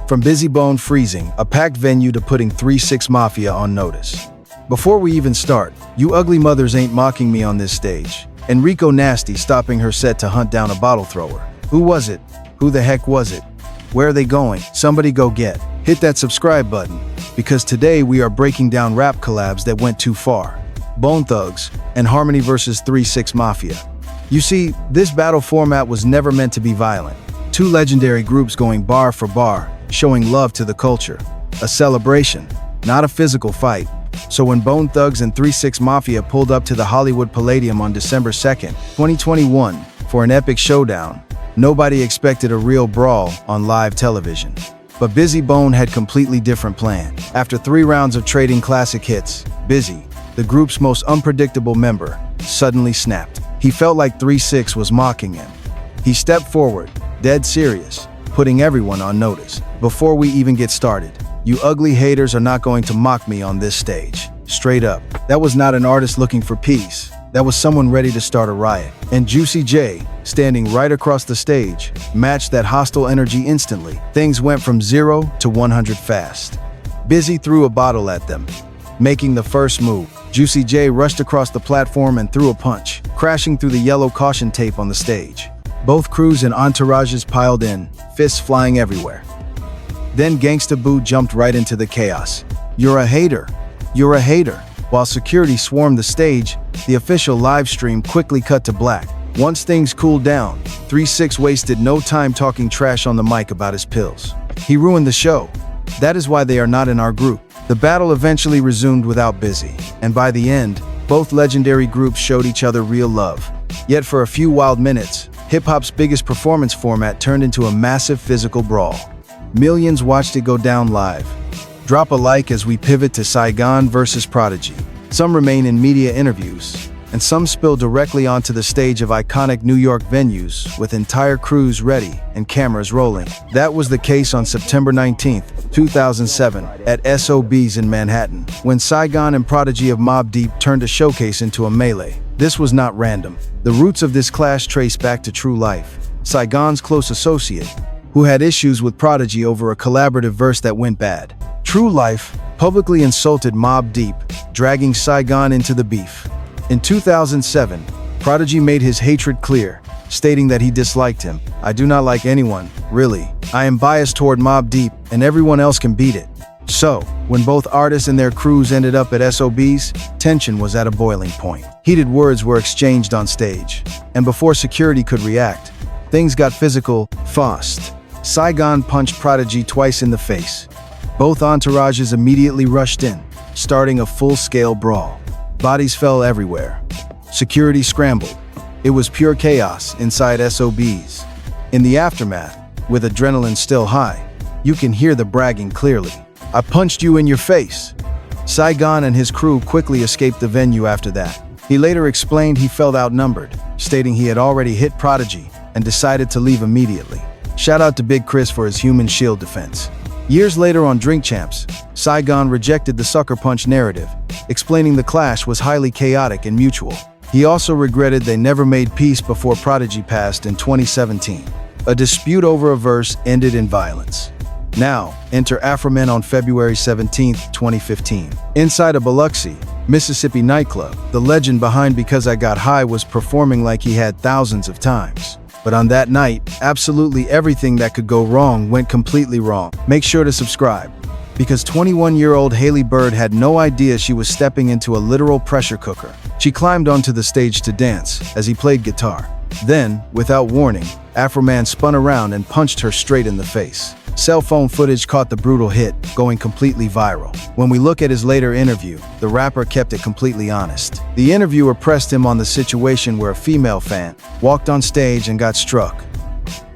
From Busy Bone freezing a packed venue to putting 3-6 Mafia on notice. Before we even start, you ugly mothers ain't mocking me on this stage. Enrico Nasty stopping her set to hunt down a bottle thrower. Who was it? Who the heck was it? Where are they going? Somebody go get. Hit that subscribe button, because today we are breaking down rap collabs that went too far. Bone Thugs and Harmony vs 3-6 Mafia. You see, this battle format was never meant to be violent. Two legendary groups going bar for bar, showing love to the culture. A celebration, not a physical fight. So when Bone Thugs and 3-6 Mafia pulled up to the Hollywood Palladium on December 2nd, 2021, for an epic showdown, nobody expected a real brawl on live television. But Busy Bone had completely different plan. After 3 rounds of trading classic hits, Busy, the group's most unpredictable member, suddenly snapped. He felt like 3-6 was mocking him. He stepped forward, dead serious, putting everyone on notice. Before we even get started, you ugly haters are not going to mock me on this stage. Straight up. That was not an artist looking for peace. That was someone ready to start a riot. And Juicy J, standing right across the stage, matched that hostile energy instantly. Things went from 0 to 100 fast. Busy threw a bottle at them, making the first move. Juicy J rushed across the platform and threw a punch, crashing through the yellow caution tape on the stage. Both crews and entourages piled in, fists flying everywhere. Then Gangsta Boo jumped right into the chaos. You're a hater. You're a hater. While security swarmed the stage, the official live stream quickly cut to black. Once things cooled down, 3-6 wasted no time talking trash on the mic about his pills. He ruined the show. That is why they are not in our group. The battle eventually resumed without Busy, and by the end, both legendary groups showed each other real love. Yet for a few wild minutes, hip-hop's biggest performance format turned into a massive physical brawl. Millions watched it go down live. Drop a like as we pivot to Saigon vs Prodigy. Some remain in media interviews, and some spill directly onto the stage of iconic New York venues with entire crews ready and cameras rolling. That was the case on September 19, 2007, at SOB's in Manhattan, when Saigon and Prodigy of Mobb Deep turned a showcase into a melee. This was not random. The roots of this clash trace back to True Life, Saigon's close associate, who had issues with Prodigy over a collaborative verse that went bad. True Life publicly insulted Mobb Deep, dragging Saigon into the beef. In 2007, Prodigy made his hatred clear, stating that he disliked him. I do not like anyone, really. I am biased toward Mobb Deep, and everyone else can beat it. So, when both artists and their crews ended up at SOB's, tension was at a boiling point. Heated words were exchanged on stage, and before security could react, things got physical fast. Saigon punched Prodigy twice in the face. Both entourages immediately rushed in, starting a full-scale brawl. Bodies fell everywhere. Security scrambled. It was pure chaos inside SOB's. In the aftermath, with adrenaline still high, you can hear the bragging clearly. I punched you in your face. Saigon and his crew quickly escaped the venue after that. He later explained he felt outnumbered, stating he had already hit Prodigy and decided to leave immediately. Shout out to Big Chris for his human shield defense. Years later on Drink Champs, Saigon rejected the sucker punch narrative, explaining the clash was highly chaotic and mutual. He also regretted they never made peace before Prodigy passed in 2017. A dispute over a verse ended in violence. Now, enter Afroman on February 17, 2015. Inside a Biloxi, Mississippi nightclub, the legend behind Because I Got High was performing like he had thousands of times. But on that night, absolutely everything that could go wrong went completely wrong. Make sure to subscribe, because 21-year-old Haley Bird had no idea she was stepping into a literal pressure cooker. She climbed onto the stage to dance as he played guitar. Then, without warning, Afroman spun around and punched her straight in the face. Cell phone footage caught the brutal hit, going completely viral. When we look at his later interview, the rapper kept it completely honest. The interviewer pressed him on the situation where a female fan walked on stage and got struck.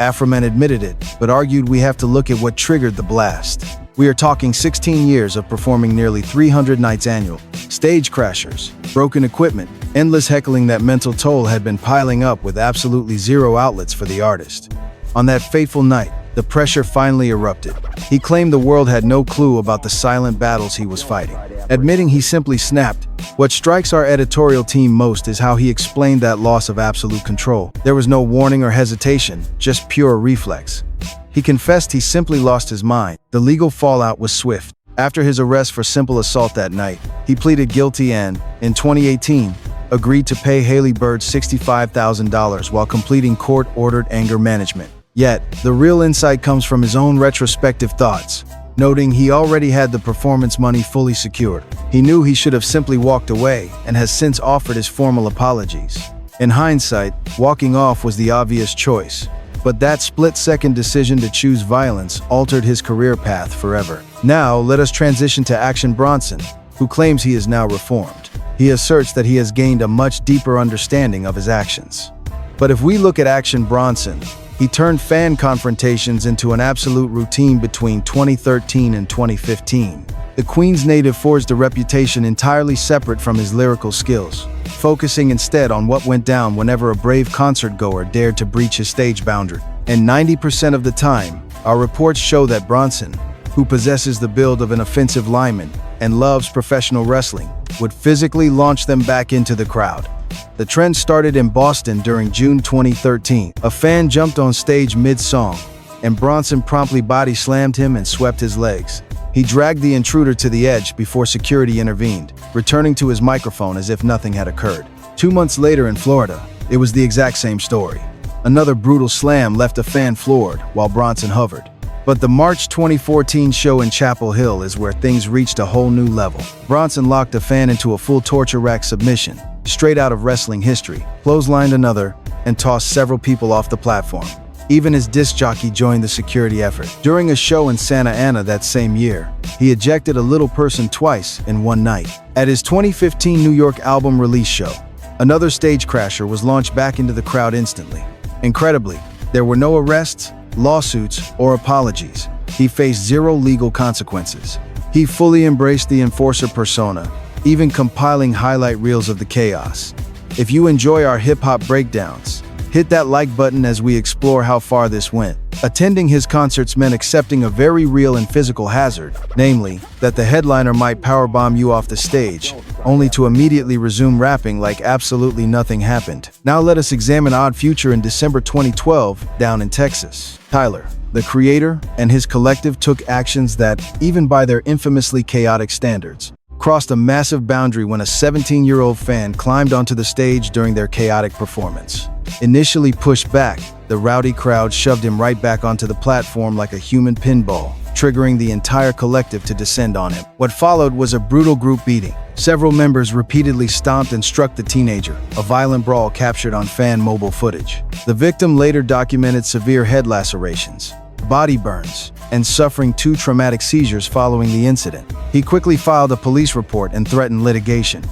Afroman admitted it, but argued we have to look at what triggered the blast. We are talking 16 years of performing nearly 300 nights annual. Stage crashers, broken equipment, endless heckling. That mental toll had been piling up with absolutely zero outlets for the artist. On that fateful night, the pressure finally erupted. He claimed the world had no clue about the silent battles he was fighting. Admitting he simply snapped, what strikes our editorial team most is how he explained that loss of absolute control. There was no warning or hesitation, just pure reflex. He confessed he simply lost his mind. The legal fallout was swift. After his arrest for simple assault that night, he pleaded guilty and, in 2018, agreed to pay Haley Bird $65,000 while completing court-ordered anger management. Yet, the real insight comes from his own retrospective thoughts, noting he already had the performance money fully secured. He knew he should have simply walked away and has since offered his formal apologies. In hindsight, walking off was the obvious choice, but that split-second decision to choose violence altered his career path forever. Now, let us transition to Action Bronson, who claims he is now reformed. He asserts that he has gained a much deeper understanding of his actions. But if we look at Action Bronson, he turned fan confrontations into an absolute routine between 2013 and 2015. The Queens native forged a reputation entirely separate from his lyrical skills, focusing instead on what went down whenever a brave concert-goer dared to breach his stage boundary. And 90% of the time, our reports show that Bronson, who possesses the build of an offensive lineman and loves professional wrestling, would physically launch them back into the crowd. The trend started in Boston during June 2013. A fan jumped on stage mid-song, and Bronson promptly body-slammed him and swept his legs. He dragged the intruder to the edge before security intervened, returning to his microphone as if nothing had occurred. 2 months later in Florida, it was the exact same story. Another brutal slam left a fan floored while Bronson hovered. But the March 2014 show in Chapel Hill is where things reached a whole new level. Bronson locked a fan into a full torture rack submission, straight out of wrestling history, clotheslined another, and tossed several people off the platform. Even his disc jockey joined the security effort. During a show in Santa Ana that same year, he ejected a little person twice in one night. At his 2015 New York album release show, another stage crasher was launched back into the crowd instantly. Incredibly, there were no arrests, lawsuits, or apologies. He faced zero legal consequences. He fully embraced the enforcer persona, even compiling highlight reels of the chaos. If you enjoy our hip-hop breakdowns, hit that like button as we explore how far this went. Attending his concerts meant accepting a very real and physical hazard, namely, that the headliner might powerbomb you off the stage, only to immediately resume rapping like absolutely nothing happened. Now let us examine Odd Future in December 2012, down in Texas. Tyler, the creator, and his collective took actions that, even by their infamously chaotic standards, crossed a massive boundary when a 17-year-old fan climbed onto the stage during their chaotic performance. Initially pushed back, the rowdy crowd shoved him right back onto the platform like a human pinball, triggering the entire collective to descend on him. What followed was a brutal group beating. Several members repeatedly stomped and struck the teenager, a violent brawl captured on fan mobile footage. The victim later documented severe head lacerations, body burns, and suffering 2 traumatic seizures following the incident. He quickly filed a police report and threatened litigation.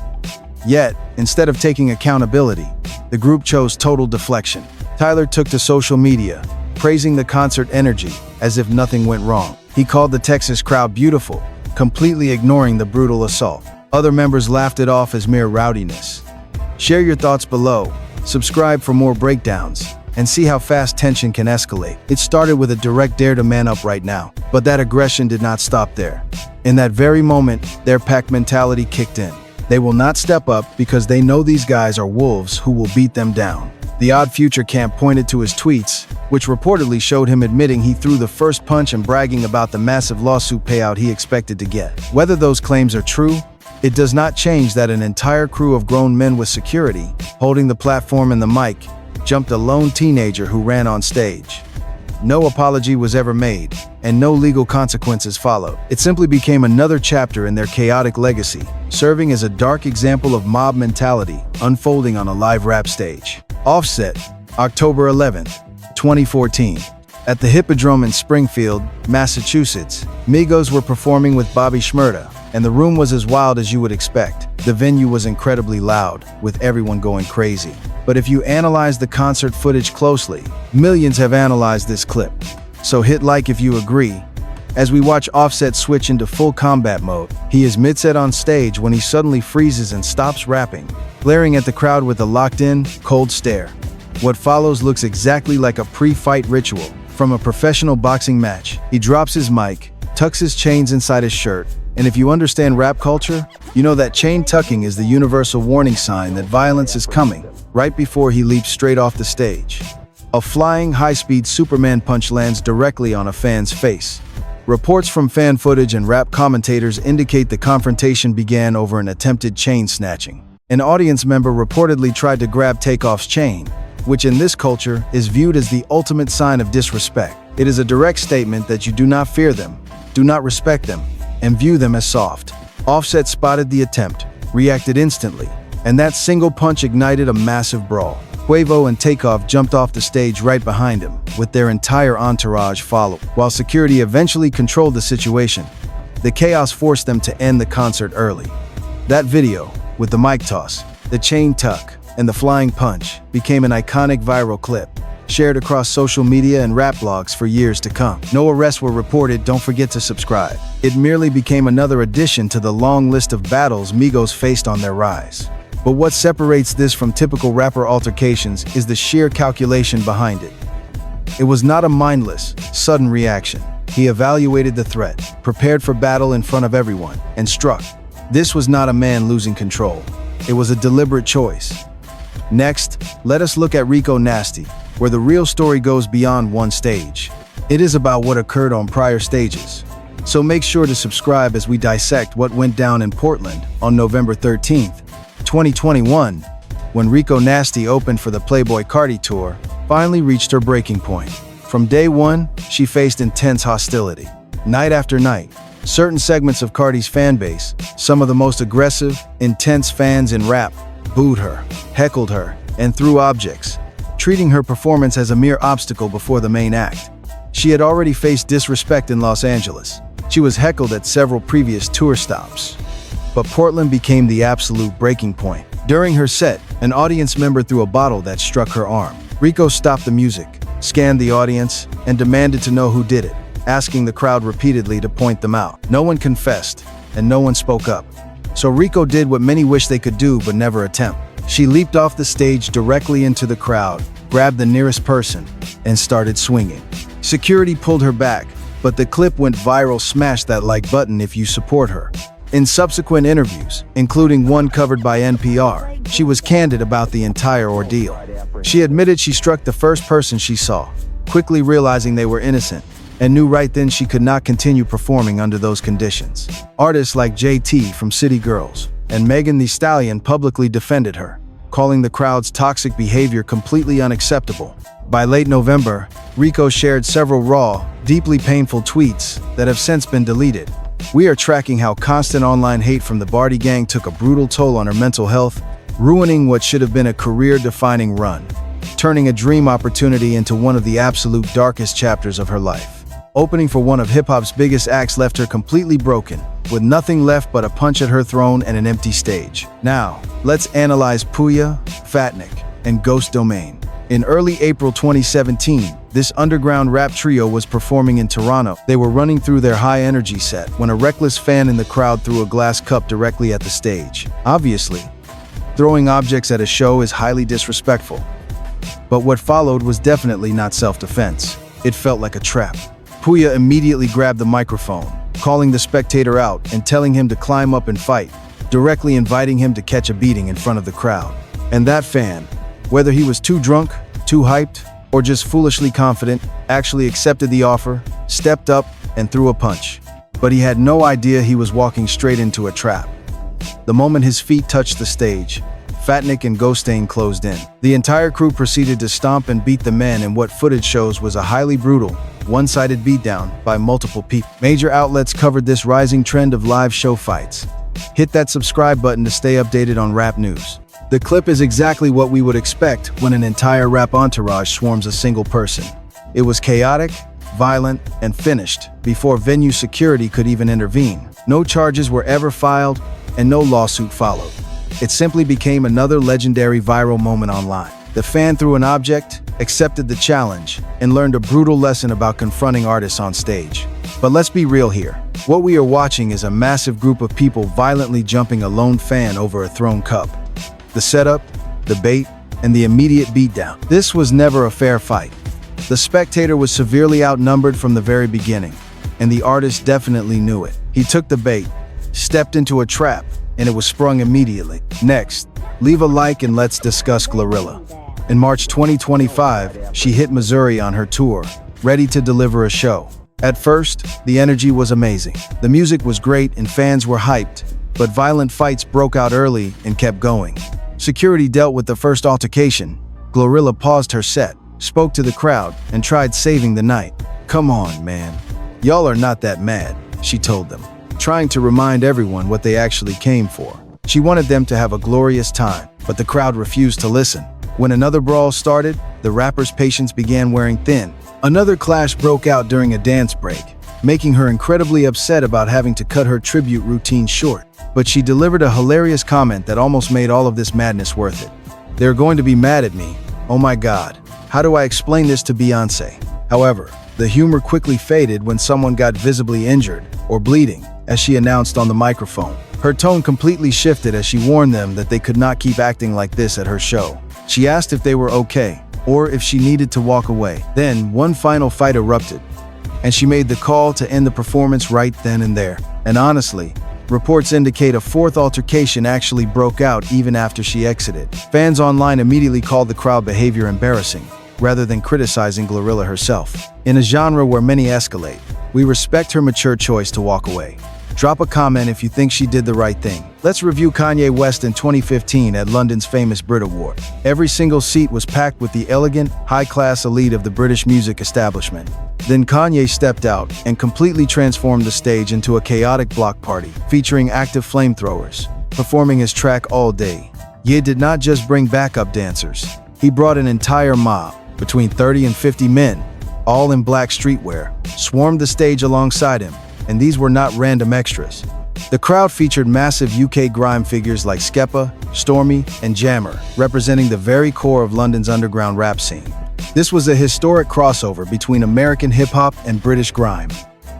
Yet, instead of taking accountability, the group chose total deflection. Tyler took to social media, praising the concert energy as if nothing went wrong. He called the Texas crowd beautiful, completely ignoring the brutal assault. Other members laughed it off as mere rowdiness. Share your thoughts below, subscribe for more breakdowns, and see how fast tension can escalate. It started with a direct dare to man up right now, but that aggression did not stop there. In that very moment, their pack mentality kicked in. They will not step up because they know these guys are wolves who will beat them down. The Odd Future camp pointed to his tweets, which reportedly showed him admitting he threw the first punch and bragging about the massive lawsuit payout he expected to get. Whether those claims are true, it does not change that an entire crew of grown men with security, holding the platform and the mic, jumped a lone teenager who ran on stage. No apology was ever made, and no legal consequences followed. It simply became another chapter in their chaotic legacy, serving as a dark example of mob mentality unfolding on a live rap stage. Offset, October 11th, 2014. At the Hippodrome in Springfield, Massachusetts, Migos were performing with Bobby Shmurda, and the room was as wild as you would expect. The venue was incredibly loud, with everyone going crazy. But if you analyze the concert footage closely, millions have analyzed this clip. So hit like if you agree. As we watch Offset switch into full combat mode, he is mid-set on stage when he suddenly freezes and stops rapping, glaring at the crowd with a locked-in, cold stare. What follows looks exactly like a pre-fight ritual from a professional boxing match. He drops his mic, tucks his chains inside his shirt, and if you understand rap culture, you know that chain tucking is the universal warning sign that violence is coming, right before he leaps straight off the stage. A flying, high-speed Superman punch lands directly on a fan's face. Reports from fan footage and rap commentators indicate the confrontation began over an attempted chain snatching. An audience member reportedly tried to grab Takeoff's chain, which in this culture is viewed as the ultimate sign of disrespect. It is a direct statement that you do not fear them, do not respect them, and view them as soft. Offset spotted the attempt, reacted instantly, and that single punch ignited a massive brawl. Quavo and Takeoff jumped off the stage right behind him, with their entire entourage following. While security eventually controlled the situation, the chaos forced them to end the concert early. That video, with the mic toss, the chain tuck, and the flying punch, became an iconic viral clip, shared across social media and rap blogs for years to come. No arrests were reported. Don't forget to subscribe. It merely became another addition to the long list of battles Migos faced on their rise. But what separates this from typical rapper altercations is the sheer calculation behind it. It was not a mindless, sudden reaction. He evaluated the threat, prepared for battle in front of everyone, and struck. This was not a man losing control. It was a deliberate choice. Next, let us look at Rico Nasty, where the real story goes beyond one stage. It is about what occurred on prior stages. So make sure to subscribe as we dissect what went down in Portland on November 13th, 2021, when Rico Nasty opened for the Playboi Carti tour, finally reached her breaking point. From day one, she faced intense hostility. Night after night, certain segments of Carti's fan base, some of the most aggressive, intense fans in rap, booed her, heckled her, and threw objects, treating her performance as a mere obstacle before the main act. She had already faced disrespect in Los Angeles. She was heckled at several previous tour stops. But Portland became the absolute breaking point. During her set, an audience member threw a bottle that struck her arm. Rico stopped the music, scanned the audience, and demanded to know who did it, asking the crowd repeatedly to point them out. No one confessed, and no one spoke up. So Rico did what many wish they could do but never attempt. She leaped off the stage directly into the crowd, grabbed the nearest person, and started swinging. Security pulled her back, but the clip went viral. Smash that like button if you support her. In subsequent interviews, including one covered by NPR, she was candid about the entire ordeal. She admitted she struck the first person she saw, quickly realizing they were innocent, and knew right then she could not continue performing under those conditions. Artists like JT from City Girls and Megan Thee Stallion publicly defended her, calling the crowd's toxic behavior completely unacceptable. By late November, Rico shared several raw, deeply painful tweets that have since been deleted. We are tracking how constant online hate from the Barty gang took a brutal toll on her mental health, ruining what should have been a career-defining run, turning a dream opportunity into one of the absolute darkest chapters of her life. Opening for one of hip-hop's biggest acts left her completely broken, with nothing left but a punch at her thrown and an empty stage. Now, let's analyze Puya, Fatnik, and Ghost Domain. In early April 2017, this underground rap trio was performing in Toronto. They were running through their high-energy set when a reckless fan in the crowd threw a glass cup directly at the stage. Obviously, throwing objects at a show is highly disrespectful. But what followed was definitely not self-defense. It felt like a trap. Puya immediately grabbed the microphone, calling the spectator out and telling him to climb up and fight, directly inviting him to catch a beating in front of the crowd. And that fan, whether he was too drunk, too hyped, or just foolishly confident, actually accepted the offer, stepped up, and threw a punch. But he had no idea he was walking straight into a trap. The moment his feet touched the stage, Fatnik and Ghostain closed in. The entire crew proceeded to stomp and beat the men in what footage shows was a highly brutal, one-sided beatdown by multiple people. Major outlets covered this rising trend of live show fights. Hit that subscribe button to stay updated on rap news. The clip is exactly what we would expect when an entire rap entourage swarms a single person. It was chaotic, violent, and finished before venue security could even intervene. No charges were ever filed, and no lawsuit followed. It simply became another legendary viral moment online. The fan threw an object, accepted the challenge, and learned a brutal lesson about confronting artists on stage. But let's be real here. What we are watching is a massive group of people violently jumping a lone fan over a thrown cup. The setup, the bait, and the immediate beatdown. This was never a fair fight. The spectator was severely outnumbered from the very beginning, and the artist definitely knew it. He took the bait, stepped into a trap, and it was sprung immediately. Next, leave a like and let's discuss Glorilla. In March 2025, she hit Missouri on her tour, ready to deliver a show. At first, the energy was amazing. The music was great and fans were hyped, but violent fights broke out early and kept going. Security dealt with the first altercation. Glorilla paused her set, spoke to the crowd, and tried saving the night. "Come on, man. Y'all are not that mad," she told them, trying to remind everyone what they actually came for. She wanted them to have a glorious time, but the crowd refused to listen. When another brawl started, the rapper's patience began wearing thin. Another clash broke out during a dance break, making her incredibly upset about having to cut her tribute routine short. But she delivered a hilarious comment that almost made all of this madness worth it. "They're going to be mad at me. Oh my God. How do I explain this to Beyoncé?" However, the humor quickly faded when someone got visibly injured or bleeding, as she announced on the microphone. Her tone completely shifted as she warned them that they could not keep acting like this at her show. She asked if they were okay, or if she needed to walk away. Then, one final fight erupted, and she made the call to end the performance right then and there. And honestly, reports indicate a fourth altercation actually broke out even after she exited. Fans online immediately called the crowd behavior embarrassing, rather than criticizing Glorilla herself. In a genre where many escalate, we respect her mature choice to walk away. Drop a comment if you think she did the right thing. Let's review Kanye West in 2015 at London's famous Brit Award. Every single seat was packed with the elegant, high-class elite of the British music establishment. Then Kanye stepped out and completely transformed the stage into a chaotic block party, featuring active flamethrowers, performing his track All Day. Ye did not just bring backup dancers. He brought an entire mob, between 30 and 50 men, all in black streetwear, swarmed the stage alongside him. And these were not random extras. The crowd featured massive UK grime figures like Skepta, Stormy, and Jammer, representing the very core of London's underground rap scene. This was a historic crossover between American hip-hop and British grime.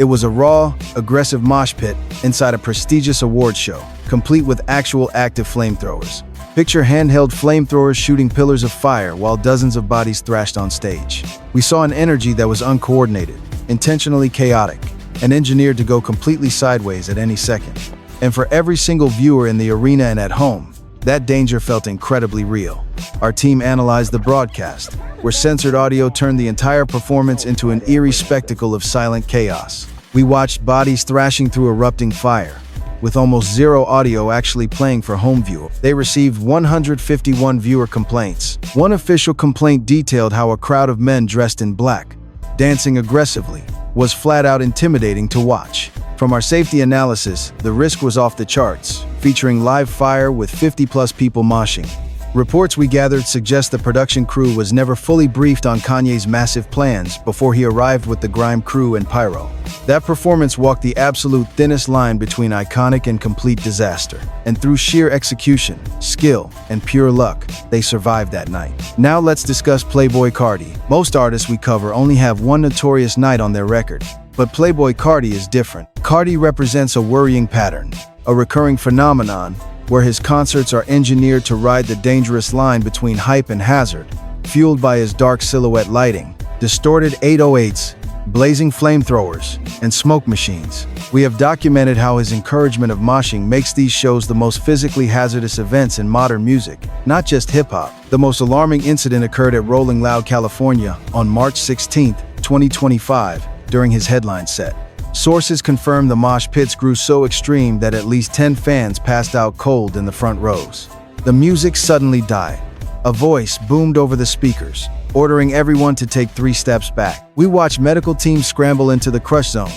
It was a raw, aggressive mosh pit inside a prestigious award show, complete with actual active flamethrowers. Picture handheld flamethrowers shooting pillars of fire while dozens of bodies thrashed on stage. We saw an energy that was uncoordinated, intentionally chaotic, and engineered to go completely sideways at any second. And for every single viewer in the arena and at home, that danger felt incredibly real. Our team analyzed the broadcast, where censored audio turned the entire performance into an eerie spectacle of silent chaos. We watched bodies thrashing through erupting fire, with almost zero audio actually playing for home viewer. They received 151 viewer complaints. One official complaint detailed how a crowd of men dressed in black, dancing aggressively, was flat out intimidating to watch. From our safety analysis, the risk was off the charts, featuring live fire with 50+ people moshing. Reports we gathered suggest the production crew was never fully briefed on Kanye's massive plans before he arrived with the grime crew and pyro. That performance walked the absolute thinnest line between iconic and complete disaster. And through sheer execution, skill, and pure luck, they survived that night. Now let's discuss Playboi Carti. Most artists we cover only have one notorious night on their record, but Playboi Carti is different. Carti represents a worrying pattern, a recurring phenomenon where his concerts are engineered to ride the dangerous line between hype and hazard, fueled by his dark silhouette lighting, distorted 808s, blazing flamethrowers, and smoke machines. We have documented how his encouragement of moshing makes these shows the most physically hazardous events in modern music, not just hip-hop. The most alarming incident occurred at Rolling Loud, California, on March 16, 2025, during his headline set. Sources confirm the mosh pits grew so extreme that at least 10 fans passed out cold in the front rows. The music suddenly died. A voice boomed over the speakers, ordering everyone to take 3 steps back. We watched medical teams scramble into the crush zone,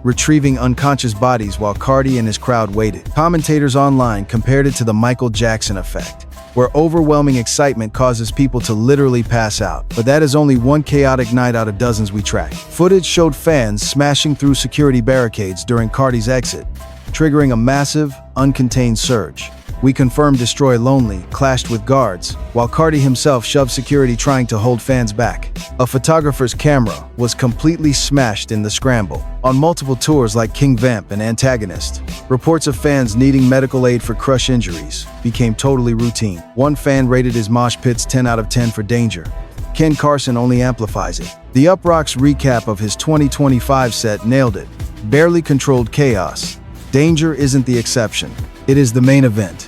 retrieving unconscious bodies while Carti and his crowd waited. Commentators online compared it to the Michael Jackson effect, where overwhelming excitement causes people to literally pass out. But that is only one chaotic night out of dozens we tracked. Footage showed fans smashing through security barricades during Carti's exit, triggering a massive, uncontained surge. We confirmed Destroy Lonely clashed with guards, while Carti himself shoved security trying to hold fans back. A photographer's camera was completely smashed in the scramble. On multiple tours like King Vamp and Antagonist, reports of fans needing medical aid for crush injuries became totally routine. One fan rated his mosh pits 10 out of 10 for danger. Ken Carson only amplifies it. The Uproxx recap of his 2025 set nailed it. Barely controlled chaos. Danger isn't the exception. It is the main event.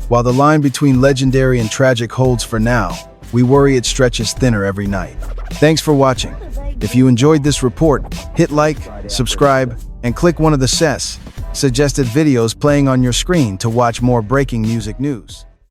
While the line between legendary and tragic holds for now, We worry it stretches thinner every night. Thanks for watching. If you enjoyed this report, hit like, subscribe, and click one of the suggested videos playing on your screen to watch more breaking music news.